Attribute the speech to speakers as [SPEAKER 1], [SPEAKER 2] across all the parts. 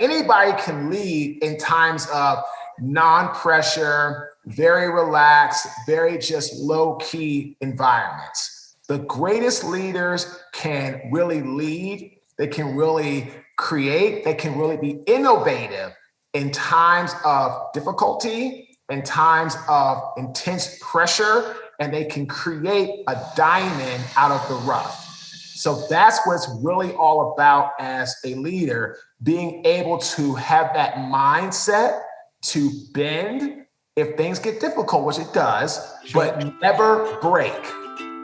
[SPEAKER 1] anybody can lead in times of non-pressure, very relaxed, very just low-key environments. The greatest leaders can really lead. They can really create. They can really be innovative in times of difficulty, in times of intense pressure, and they can create a diamond out of the rough. So that's what it's really all about as a leader, being able to have that mindset to bend if things get difficult, which it does, but never break.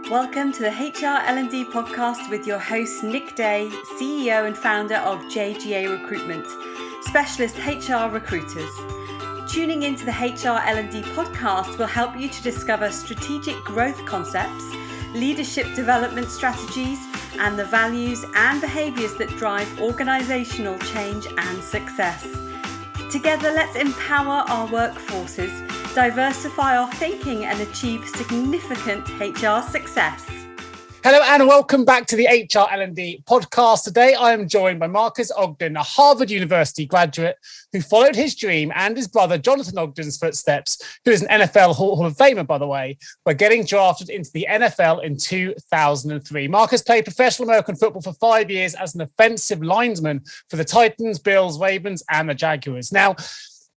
[SPEAKER 2] Welcome to the HR L&D Podcast with your host, Nick Day, CEO and founder of JGA Recruitment, specialist HR recruiters. Tuning into the HR L&D Podcast will help you to discover strategic growth concepts, leadership development strategies, and the values and behaviours that drive organisational change and success. Together, let's empower our workforces, diversify our thinking, and achieve significant HR success.
[SPEAKER 3] Hello and welcome back to the HR L&D Podcast. Today I am joined by Marques Ogden, a Harvard University graduate who followed his dream and his brother Jonathan Ogden's footsteps, who is an NFL Hall of Famer, by the way, by getting drafted into the NFL in 2003. Marques played professional American football for 5 years as an offensive lineman for the Titans, Bills, Ravens, and the Jaguars. Now,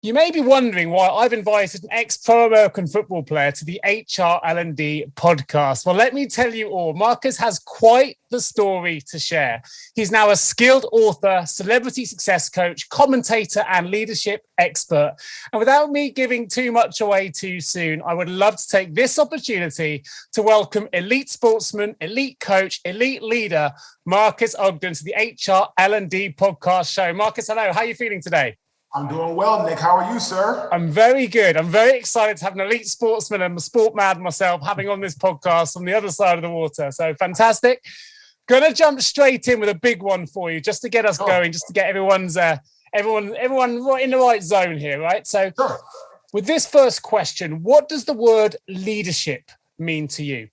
[SPEAKER 3] you may be wondering why I've invited an ex-pro American football player to the HR L&D podcast. Well, let me tell you all, Marques has quite the story to share. He's now a skilled author, celebrity success coach, commentator, and leadership expert. And without me giving too much away too soon, I would love to take this opportunity to welcome elite sportsman, elite coach, elite leader, Marques Ogden to the HR L&D podcast show. Marques, hello. How are you feeling today?
[SPEAKER 1] I'm doing well, Nick. How are you, sir?
[SPEAKER 3] I'm very good. I'm very excited to have an elite sportsman and a sport mad myself having on this podcast on the other side of the water. So fantastic. Going to jump straight in with a big one for you, just to get us going, just to get everyone right in the right zone here, right? So with this first question, what does the word leadership mean to you?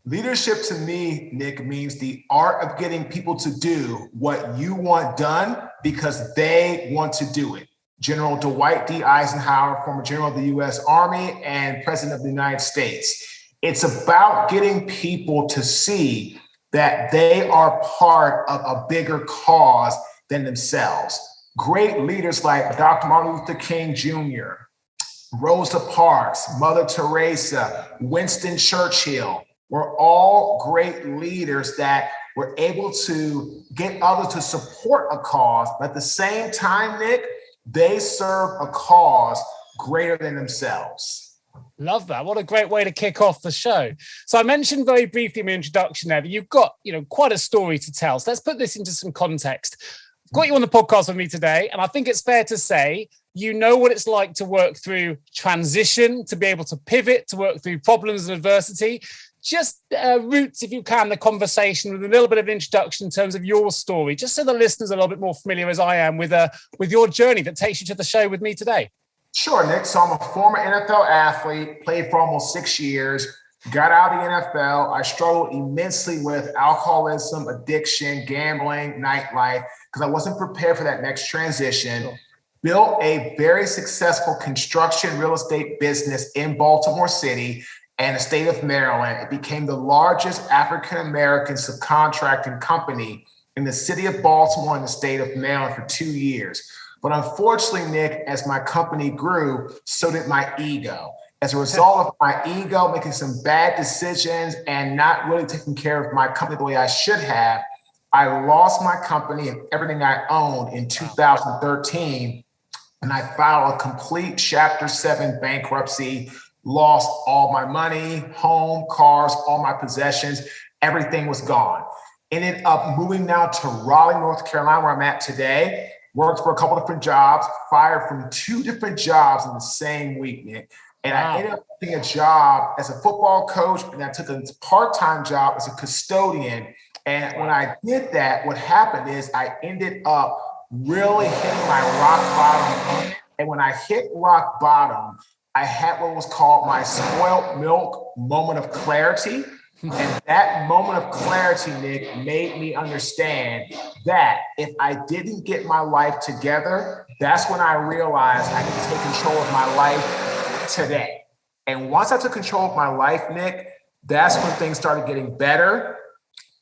[SPEAKER 1] Leadership to me, Nick, means the art of getting people to do what you want done because they want to do it. General Dwight D. Eisenhower, former general of the U.S. Army and president of the United States. It's about getting people to see that they are part of a bigger cause than themselves. Great leaders like Dr. Martin Luther King Jr., Rosa Parks, Mother Teresa, Winston Churchill, were all great leaders that were able to get others to support a cause, but at the same time, Nick, they serve a cause greater than themselves.
[SPEAKER 3] Love that. What a great way to kick off the show. So I mentioned very briefly in my introduction there that you've got, quite a story to tell. So let's put this into some context. I've got you on the podcast with me today, and I think it's fair to say you know what it's like to work through transition, to be able to pivot, to work through problems and adversity. Just roots, if you can, the conversation with a little bit of introduction in terms of your story, just so the listeners are a little bit more familiar as I am with your journey that takes you to the show with me today.
[SPEAKER 1] Sure, Nick. So I'm a former NFL athlete, played for almost 6 years, got out of the NFL. I struggled immensely with alcoholism, addiction, gambling, nightlife, because I wasn't prepared for that next transition. Sure. Built a very successful construction real estate business in Baltimore City and the state of Maryland. It became the largest African-American subcontracting company in the city of Baltimore and the state of Maryland for 2 years. But unfortunately, Nick, as my company grew, so did my ego. As a result of my ego making some bad decisions and not really taking care of my company the way I should have, I lost my company and everything I owned in 2013. And I filed a complete Chapter 7 bankruptcy, lost all my money, home, cars, all my possessions, everything was gone. Ended up moving now to Raleigh, North Carolina, where I'm at today. Worked for a couple different jobs, fired from 2 different jobs in the same week, Nick. And I ended up getting a job as a football coach, and I took a part-time job as a custodian. And when I did that, what happened is I ended up really hitting my rock bottom. And when I hit rock bottom, I had what was called my spoiled milk moment of clarity. And that moment of clarity, Nick, made me understand that if I didn't get my life together, that's when I realized I could take control of my life today. And once I took control of my life, Nick, that's when things started getting better.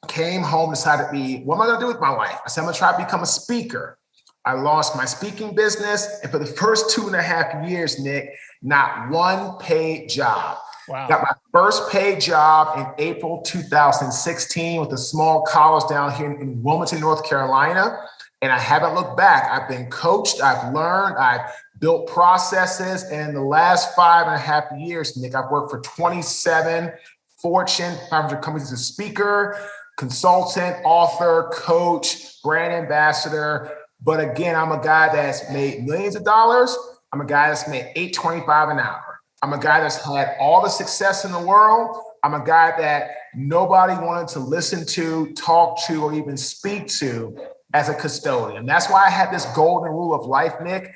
[SPEAKER 1] Came home, decided to be, what am I going to do with my life? I said, I'm going to try to become a speaker. I launched my speaking business. And for the first 2.5 years, Nick, not one paid job.
[SPEAKER 3] Wow.
[SPEAKER 1] Got my first paid job in April 2016 with a small college down here in Wilmington, North Carolina. And I haven't looked back. I've been coached. I've learned. I've built processes. And in the last 5.5 years, Nick, I've worked for 27 Fortune 500 companies as a speaker, consultant, author, coach, brand ambassador. But again, I'm a guy that's made millions of dollars. I'm a guy that's made $8.25 an hour. I'm a guy that's had all the success in the world. I'm a guy that nobody wanted to listen to, talk to, or even speak to as a custodian. That's why I had this golden rule of life, Nick.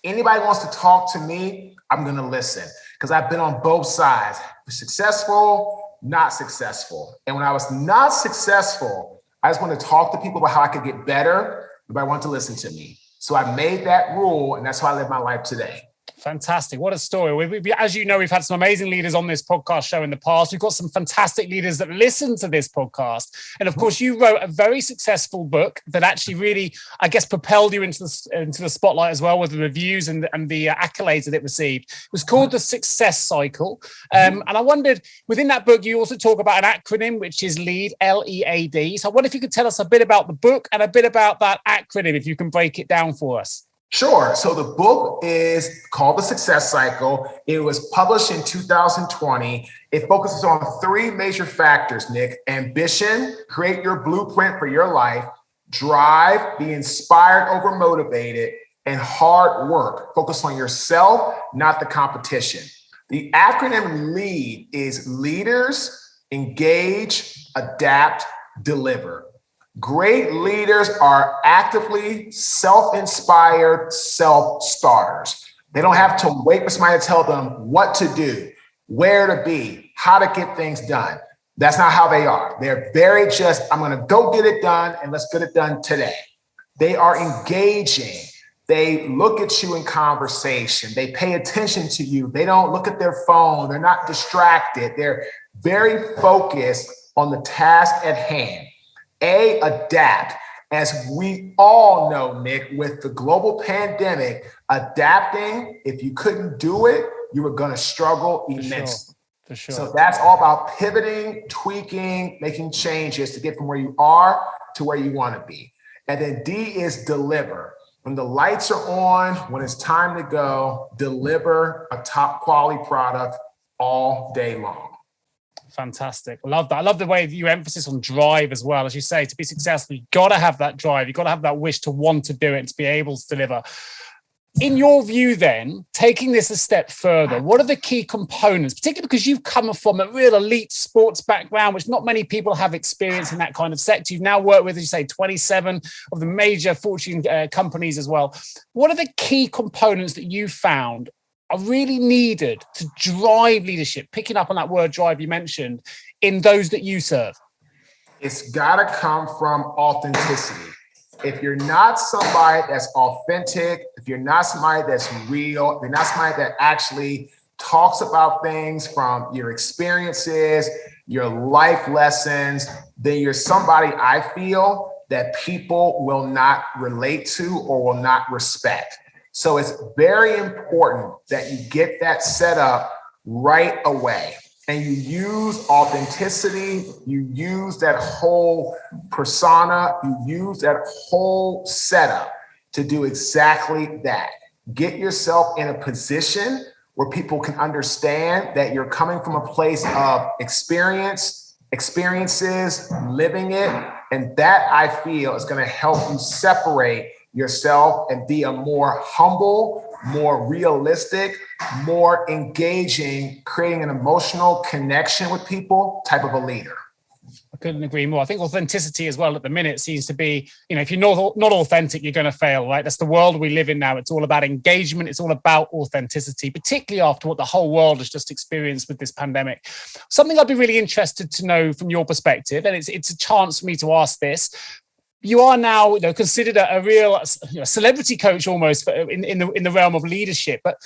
[SPEAKER 1] Anybody wants to talk to me, I'm going to listen, because I've been on both sides, successful, not successful. And when I was not successful, I just wanted to talk to people about how I could get better. Nobody wanted to listen to me. So I made that rule, and that's how I live my life today.
[SPEAKER 3] Fantastic. What a story. As you know, we've had some amazing leaders on this podcast show in the past. We've got some fantastic leaders that listen to this podcast. And of course, you wrote a very successful book that actually really, I guess, propelled you into the spotlight as well with the reviews and the accolades that it received. It was called The Success Cycle. And I wondered, within that book, you also talk about an acronym, which is LEAD, L-E-A-D. So I wonder if you could tell us a bit about the book and a bit about that acronym, if you can break it down for us.
[SPEAKER 1] Sure. So the book is called The Success Cycle. It was published in 2020. It focuses on 3 major factors, Nick: ambition, create your blueprint for your life; drive, be inspired over motivated; and hard work, focus on yourself, not the competition. The acronym LEAD is leaders, engage, adapt, deliver. Great leaders are actively self-inspired self-starters. They don't have to wait for somebody to tell them what to do, where to be, how to get things done. That's not how they are. They're very just, I'm going to go get it done, and let's get it done today. They are engaging. They look at you in conversation. They pay attention to you. They don't look at their phone. They're not distracted. They're very focused on the task at hand. Adapt. As we all know, Nick, with the global pandemic, adapting, if you couldn't do it, you were going to struggle immensely.
[SPEAKER 3] For sure.
[SPEAKER 1] So that's all about pivoting, tweaking, making changes to get from where you are to where you want to be. And then D is deliver. When the lights are on, when it's time to go, deliver a top quality product all day long.
[SPEAKER 3] Fantastic. I love that. I love the way that you emphasis on drive as well. As you say, to be successful, you've got to have that drive. You've got to have that wish to want to do it and to be able to deliver. In your view, then, taking this a step further, what are the key components, particularly because you've come from a real elite sports background, which not many people have experience in that kind of sector. You've now worked with, as you say, 27 of the major Fortune companies as well. What are the key components that you found are really needed to drive leadership, picking up on that word drive you mentioned, in those that you serve?
[SPEAKER 1] It's got to come from authenticity. If you're not somebody that's authentic, if you're not somebody that's real, if you're not somebody that actually talks about things from your experiences, your life lessons, then you're somebody, I feel, that people will not relate to or will not respect. So it's very important that you get that set up right away. And you use authenticity, you use that whole persona, you use that whole setup to do exactly that. Get yourself in a position where people can understand that you're coming from a place of experiences, living it. And that, I feel, is going to help you separate yourself and be a more humble, more realistic, more engaging, creating an emotional connection with people type of a leader.
[SPEAKER 3] I couldn't agree more. I think authenticity as well at the minute seems to be, if you're not authentic, you're going to fail, right? That's the world we live in now. It's all about engagement. It's all about authenticity, particularly after what the whole world has just experienced with this pandemic. Something I'd be really interested to know from your perspective, and it's a chance for me to ask this. You are now, considered a real celebrity coach almost in the realm of leadership. But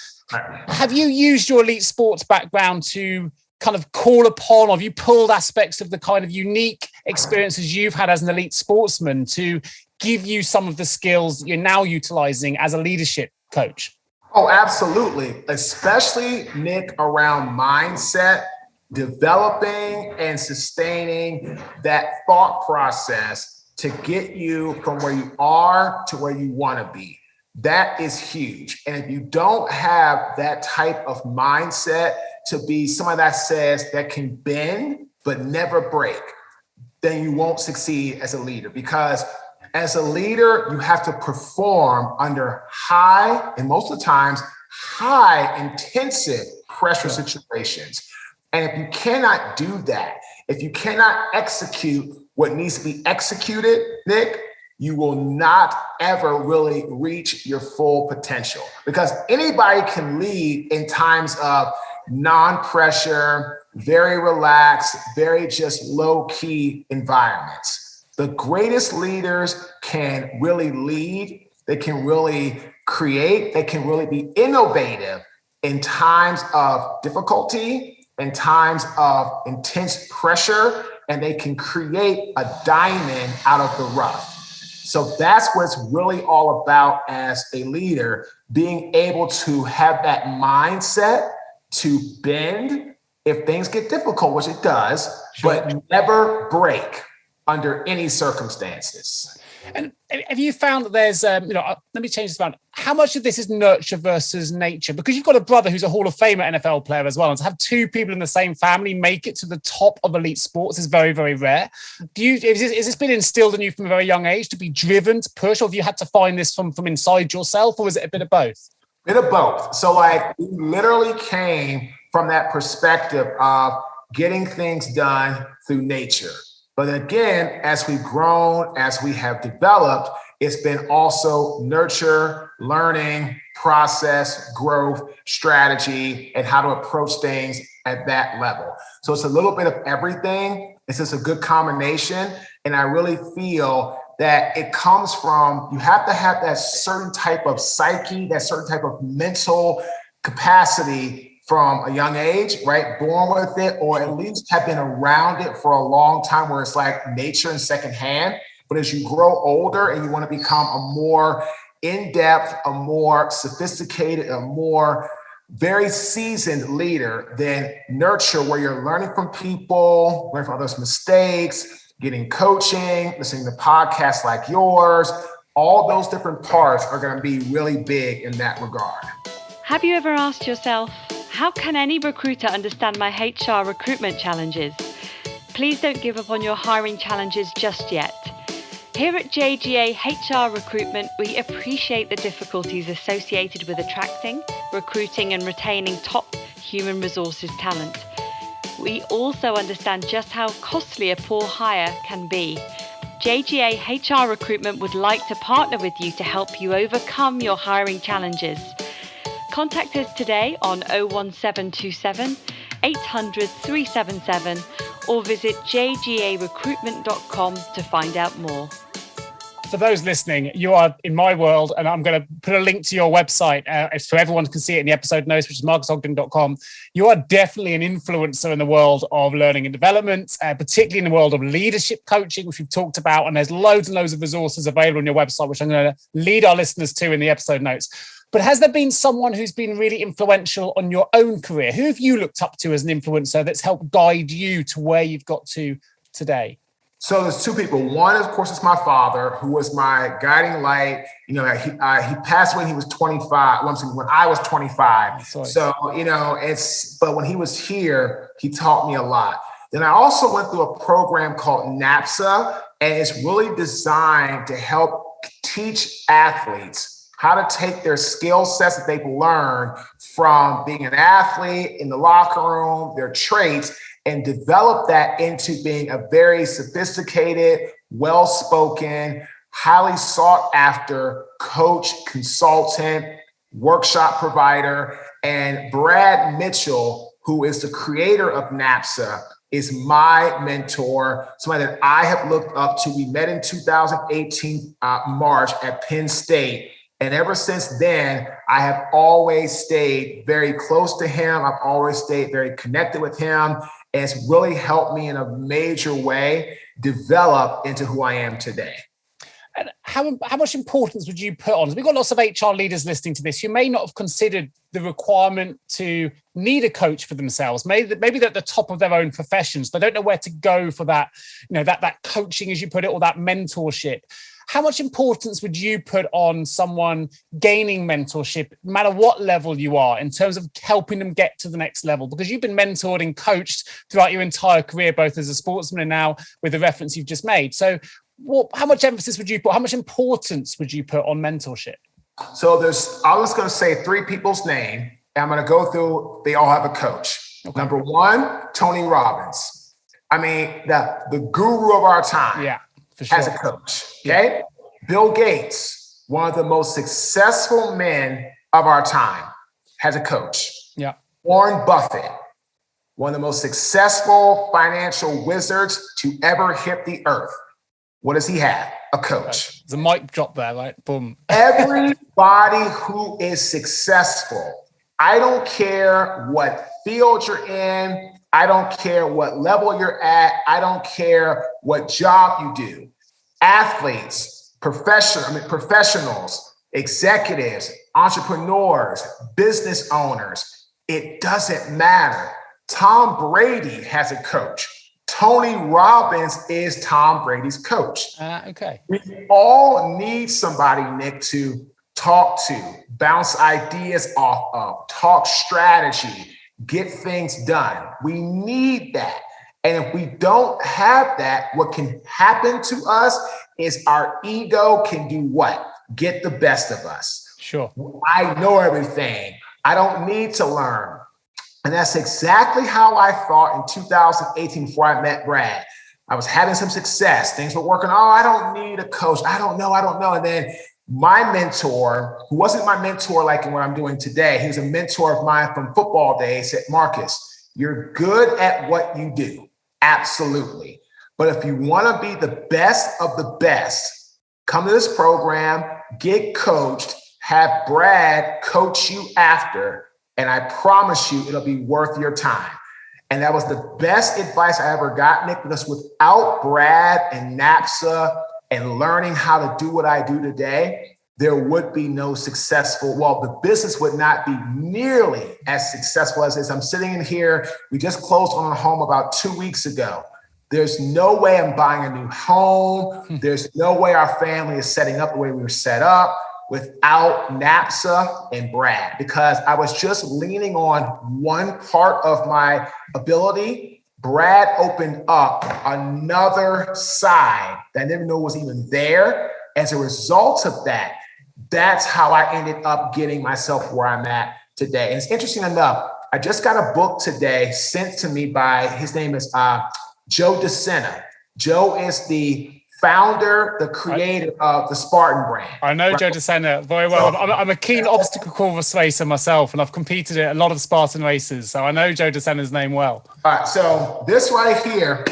[SPEAKER 3] have you used your elite sports background to kind of call upon, or have you pulled aspects of the kind of unique experiences you've had as an elite sportsman to give you some of the skills that you're now utilizing as a leadership coach?
[SPEAKER 1] Oh, absolutely. Especially, Nick, around mindset, developing and sustaining that thought process to get you from where you are to where you want to be. That is huge. And if you don't have that type of mindset to be someone that says that can bend but never break, then you won't succeed as a leader. Because as a leader, you have to perform under high, and most of the times, high intensive pressure situations. And if you cannot do that, if you cannot execute what needs to be executed, Nick, you will not ever really reach your full potential. Because anybody can lead in times of non-pressure, very relaxed, very just low-key environments. The greatest leaders can really lead, they can really create, they can really be innovative in times of difficulty, in times of intense pressure, and they can create a diamond out of the rough. So that's what it's really all about as a leader, being able to have that mindset to bend if things get difficult, which it does, but never break under any circumstances.
[SPEAKER 3] And have you found that there's, let me change this around. How much of this is nurture versus nature? Because you've got a brother who's a Hall of Famer NFL player as well. And to have two people in the same family make it to the top of elite sports is very, very rare. Is this been instilled in you from a very young age to be driven, to push, or have you had to find this from inside yourself, or is it a bit of both?
[SPEAKER 1] Bit of both. So we literally came from that perspective of getting things done through nature. But again, as we've grown, as we have developed, it's been also nurture, learning, process, growth, strategy, and how to approach things at that level. So it's a little bit of everything. It's just a good combination. And I really feel that it comes from, you have to have that certain type of psyche, that certain type of mental capacity from a young age, right? Born with it, or at least have been around it for a long time, where it's like nature in secondhand. But as you grow older and you want to become a more in-depth, a more sophisticated, a more very seasoned leader, then nurture, where you're learning from people, learning from others' mistakes, getting coaching, listening to podcasts like yours, all those different parts are going to be really big in that regard.
[SPEAKER 2] Have you ever asked yourself, how can any recruiter understand my HR recruitment challenges? Please don't give up on your hiring challenges just yet. Here at JGA HR Recruitment, we appreciate the difficulties associated with attracting, recruiting, and retaining top human resources talent. We also understand just how costly a poor hire can be. JGA HR Recruitment would like to partner with you to help you overcome your hiring challenges. Contact us today on 01727 800 377 or visit jgarecruitment.com to find out more.
[SPEAKER 3] For those listening, you are in my world, and I'm going to put a link to your website so everyone can see it in the episode notes, which is marquesogden.com. You are definitely an influencer in the world of learning and development, particularly in the world of leadership coaching, which we've talked about, and there's loads and loads of resources available on your website, which I'm going to lead our listeners to in the episode notes. But has there been someone who's been really influential on your own career? Who have you looked up to as an influencer that's helped guide you to where you've got to today?
[SPEAKER 1] So there's two people. One, of course, is my father, who was my guiding light. He passed away when he was 25. When I was 25.
[SPEAKER 3] Sorry.
[SPEAKER 1] So, but when he was here, he taught me a lot. Then I also went through a program called NAPSA, and it's really designed to help teach athletes how to take their skill sets that they've learned from being an athlete in the locker room, their traits, and develop that into being a very sophisticated, well-spoken, highly sought after coach, consultant, workshop provider. And Brad Mitchell, who is the creator of NAPSA, is my mentor, somebody that I have looked up to. We met in 2018, March at Penn State. And ever since then, I have always stayed very close to him. I've always stayed very connected with him. And it's really helped me in a major way develop into who I am today.
[SPEAKER 3] And how much importance would you put on? We've got lots of HR leaders listening to this who may not have considered the requirement to need a coach for themselves. Maybe they're at the top of their own professions. They don't know where to go for that, that coaching, as you put it, or that mentorship. How much importance would you put on someone gaining mentorship, no matter what level you are, in terms of helping them get to the next level? Because you've been mentored and coached throughout your entire career, both as a sportsman and now with the reference you've just made. So how much emphasis would you put, how much importance would you put on mentorship?
[SPEAKER 1] So I was going to say three people's name, and I'm going to go through, they all have a coach. Okay. Number one, Tony Robbins. I mean, the guru of our time.
[SPEAKER 3] Yeah, for sure.
[SPEAKER 1] Has a coach, okay? Yeah. Bill Gates, one of the most successful men of our time, has a coach.
[SPEAKER 3] Yeah.
[SPEAKER 1] Warren Buffett, one of the most successful financial wizards to ever hit the earth. What does he have? A coach.
[SPEAKER 3] There's a mic drop there, right? Boom.
[SPEAKER 1] Everybody who is successful, I don't care what field you're in, I don't care what level you're at, I don't care what job you do. Athletes, professionals, executives, entrepreneurs, business owners, it doesn't matter. Tom Brady has a coach. Tony Robbins is Tom Brady's coach.
[SPEAKER 3] Okay.
[SPEAKER 1] We all need somebody, Nick, to talk to, bounce ideas off of, talk strategy, get things done. We need that. And if we don't have that, what can happen to us is our ego can do what? Get the best of us.
[SPEAKER 3] Sure.
[SPEAKER 1] I know everything. I don't need to learn. And that's exactly how I thought in 2018 before I met Brad. I was having some success. Things were working. Oh, I don't need a coach. I don't know. And then my mentor, who wasn't my mentor like in what I'm doing today, he was a mentor of mine from football days, said, Marques, you're good at what you do. Absolutely. But if you want to be the best of the best, come to this program, get coached, have Brad coach you after, and I promise you, it'll be worth your time. And that was the best advice I ever got, Nick, because without Brad and NAPSA and learning how to do what I do today, there would be no the business would not be nearly as successful as it is. I'm sitting in here. We just closed on a home about 2 weeks ago. There's no way I'm buying a new home. There's no way our family is setting up the way we were set up without NAPSA and Brad, because I was just leaning on one part of my ability. Brad opened up another side that I didn't know was even there. As a result of that, that's how I ended up getting myself where I'm at today. And it's interesting enough, I just got a book today sent to me by, his name is Joe DeSena. Joe is the founder, the creator of the Spartan brand.
[SPEAKER 3] I know, right? Joe DeSena very well. I'm a keen obstacle course racer myself, and I've competed in a lot of Spartan races, so I know Joe DeSena's name well.
[SPEAKER 1] All right, so this right here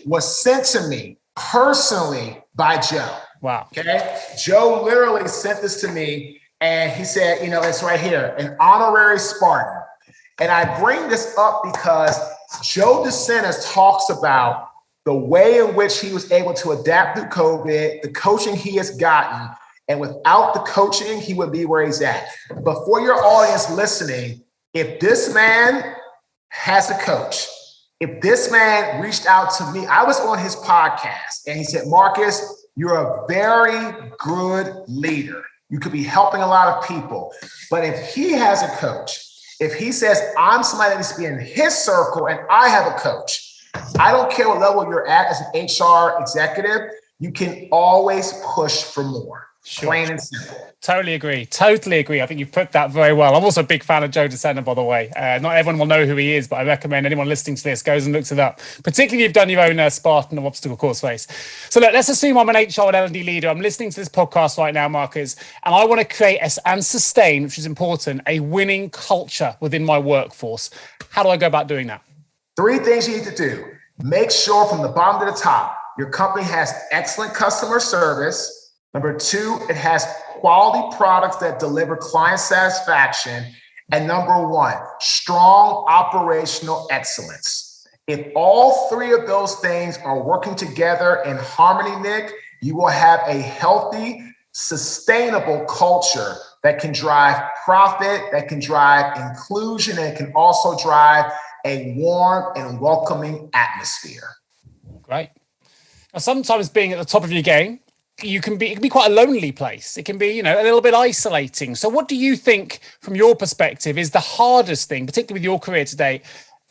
[SPEAKER 1] was sent to me personally by Joe.
[SPEAKER 3] Wow.
[SPEAKER 1] Okay, Joe literally sent this to me, and he said, it's right here, an honorary Spartan. And I bring this up because Joe DeSena talks about the way in which he was able to adapt through COVID, the coaching he has gotten, and without the coaching, he would be where he's at. But for your audience listening, if this man has a coach, if this man reached out to me, I was on his podcast, and he said, Marques, you're a very good leader. You could be helping a lot of people. But if he has a coach, if he says, I'm somebody that needs to be in his circle and I have a coach, I don't care what level you're at as an HR executive, you can always push for more. Plain and simple.
[SPEAKER 3] Totally agree. I think you've put that very well. I'm also a big fan of Joe DeSena, by the way. Not everyone will know who he is, but I recommend anyone listening to this goes and looks it up. Particularly if you've done your own Spartan or obstacle course race. So look, let's assume I'm an HR and L&D leader. I'm listening to this podcast right now, Marques, and I want to create and sustain, which is important, a winning culture within my workforce. How do I go about doing that?
[SPEAKER 1] 3 things you need to do. Make sure from the bottom to the top, your company has excellent customer service. Number 2, it has quality products that deliver client satisfaction. And number 1, strong operational excellence. If all 3 of those things are working together in harmony, Nick, you will have a healthy, sustainable culture that can drive profit, that can drive inclusion, and it can also drive a warm and welcoming atmosphere.
[SPEAKER 3] Great. Now, sometimes being at the top of your game, it can be quite a lonely place. It can be, a little bit isolating. So what do you think, from your perspective, is the hardest thing, particularly with your career today,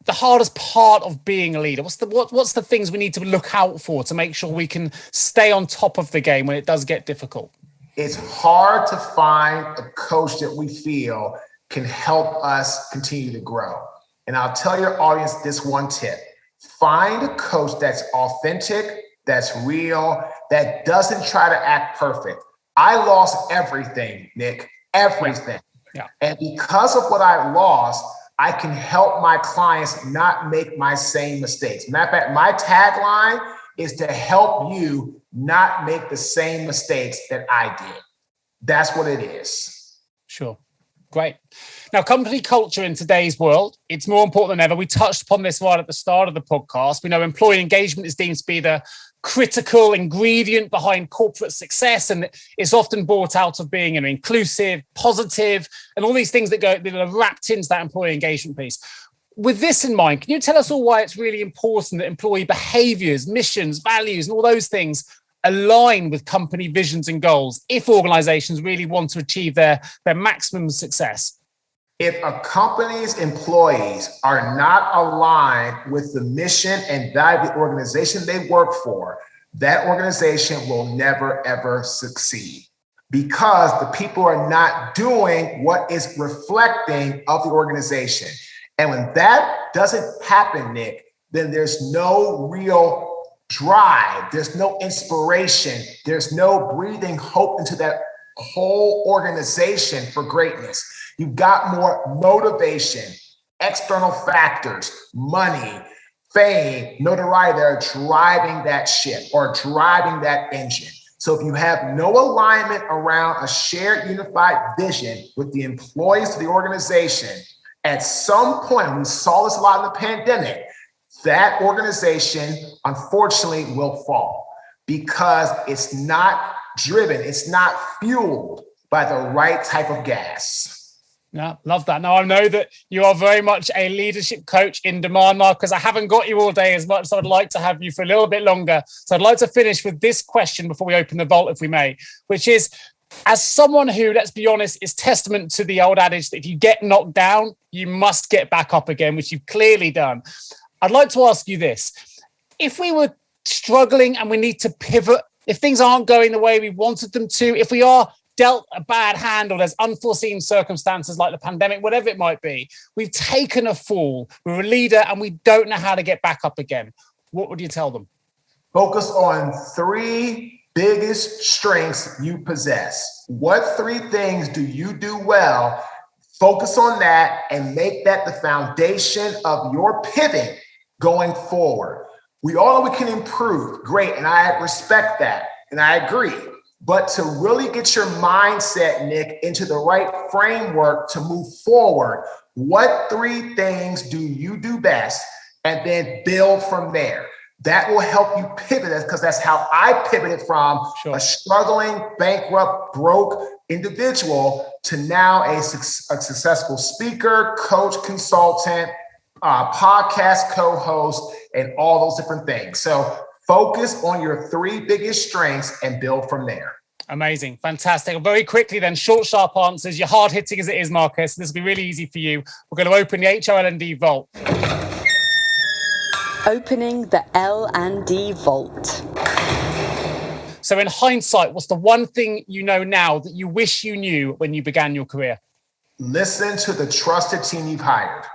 [SPEAKER 3] the hardest part of being a leader? What's the things we need to look out for to make sure we can stay on top of the game when it does get difficult?
[SPEAKER 1] It's hard to find a coach that we feel can help us continue to grow. And I'll tell your audience this one tip. Find a coach that's authentic, that's real, that doesn't try to act perfect. I lost everything, Nick, everything.
[SPEAKER 3] Yeah.
[SPEAKER 1] And because of what I lost, I can help my clients not make my same mistakes. Matter of fact, my tagline is to help you not make the same mistakes that I did. That's what it is.
[SPEAKER 3] Sure. Great. Now, company culture in today's world, it's more important than ever. We touched upon this right at the start of the podcast. We know employee engagement is deemed to be the critical ingredient behind corporate success, and it's often brought out of being inclusive, positive, and all these things that are wrapped into that employee engagement piece. With this in mind, can you tell us all why it's really important that employee behaviors, missions, values, and all those things align with company visions and goals if organizations really want to achieve their maximum success?
[SPEAKER 1] If a company's employees are not aligned with the mission and value of the organization they work for, that organization will never, ever succeed, because the people are not doing what is reflecting of the organization. And when that doesn't happen, Nick, then there's no real drive, there's no inspiration, there's no breathing hope into that whole organization for greatness. You've got more motivation, external factors, money, fame, notoriety that are driving that ship or driving that engine. So if you have no alignment around a shared unified vision with the employees of the organization, at some point, we saw this a lot in the pandemic, that organization, unfortunately, will fall because it's not driven, it's not fueled by the right type of gas.
[SPEAKER 3] Yeah, love that. Now, I know that you are very much a leadership coach in demand, Marques. I haven't got you all day as much, so I'd like to have you for a little bit longer. So I'd like to finish with this question before we open the vault, if we may, which is, as someone who, let's be honest, is testament to the old adage that if you get knocked down, you must get back up again, which you've clearly done. I'd like to ask you this. If we were struggling and we need to pivot, if things aren't going the way we wanted them to, if we are dealt a bad hand or there's unforeseen circumstances like the pandemic, whatever it might be, we've taken a fall, we're a leader and we don't know how to get back up again, what would you tell them?
[SPEAKER 1] Focus on 3 biggest strengths you possess. What 3 things do you do well? Focus on that and make that the foundation of your pivot going forward. We all know we can improve. Great. And I respect that. And I agree. But to really get your mindset, Nick, into the right framework to move forward, what 3 things do you do best? And then build from there. That will help you pivot, because that's how I pivoted from a struggling, bankrupt, broke individual to now a successful speaker, coach, consultant, podcast co-host, and all those different things. So focus on your 3 biggest strengths and build from there.
[SPEAKER 3] Amazing. Fantastic. Very quickly then, short, sharp answers. You're hard hitting as it is, Marques. This will be really easy for you. We're going to open the HR L&D vault.
[SPEAKER 2] Opening the L&D vault.
[SPEAKER 3] So in hindsight, what's the one thing you know now that you wish you knew when you began your career?
[SPEAKER 1] Listen to the trusted team you've hired.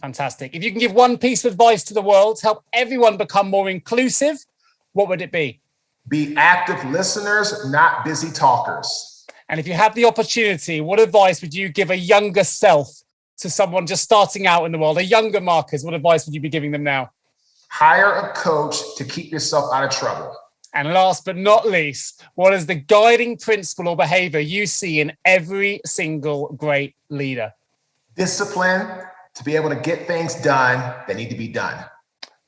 [SPEAKER 3] Fantastic. If you can give one piece of advice to the world to help everyone become more inclusive, what would it be?
[SPEAKER 1] Be active listeners, not busy talkers.
[SPEAKER 3] And if you had the opportunity, what advice would you give a younger self to someone just starting out in the world, a younger Marques? What advice would you be giving them now?
[SPEAKER 1] Hire a coach to keep yourself out of trouble.
[SPEAKER 3] And last but not least, what is the guiding principle or behavior you see in every single great leader?
[SPEAKER 1] Discipline to be able to get things done that need to be done.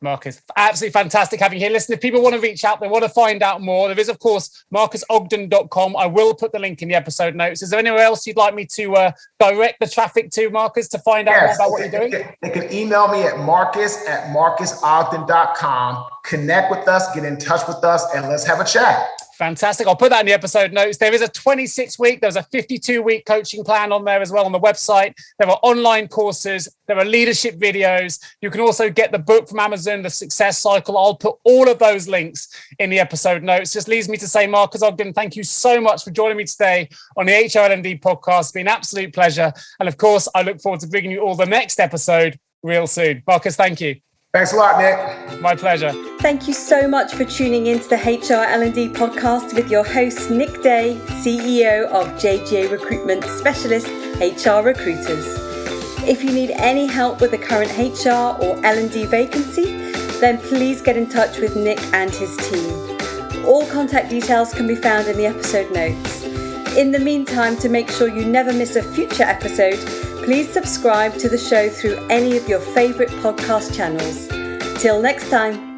[SPEAKER 3] Marques, absolutely fantastic having you here. Listen, if people want to reach out, they want to find out more, there is, of course, marquesogden.com. I will put the link in the episode notes. Is there anywhere else you'd like me to direct the traffic to, Marques, to find out more about what you're doing?
[SPEAKER 1] They can email me at marques@marquesogden.com. Connect with us, get in touch with us, and let's have a chat.
[SPEAKER 3] Fantastic. I'll put that in the episode notes. There is a 26-week, there's a 52-week coaching plan on there as well on the website. There are online courses. There are leadership videos. You can also get the book from Amazon, The Success Cycle. I'll put all of those links in the episode notes. Just leaves me to say, Marques Ogden, thank you so much for joining me today on the HR L&D podcast. It's been an absolute pleasure. And of course, I look forward to bringing you all the next episode real soon. Marques, thank you.
[SPEAKER 1] Thanks a lot, Nick.
[SPEAKER 3] My pleasure.
[SPEAKER 2] Thank you so much for tuning into the HR L&D podcast with your host, Nick Day, CEO of JGA Recruitment Specialist HR Recruiters. If you need any help with a current HR or L&D vacancy, then please get in touch with Nick and his team. All contact details can be found in the episode notes. In the meantime, to make sure you never miss a future episode, please subscribe to the show through any of your favorite podcast channels. Till next time.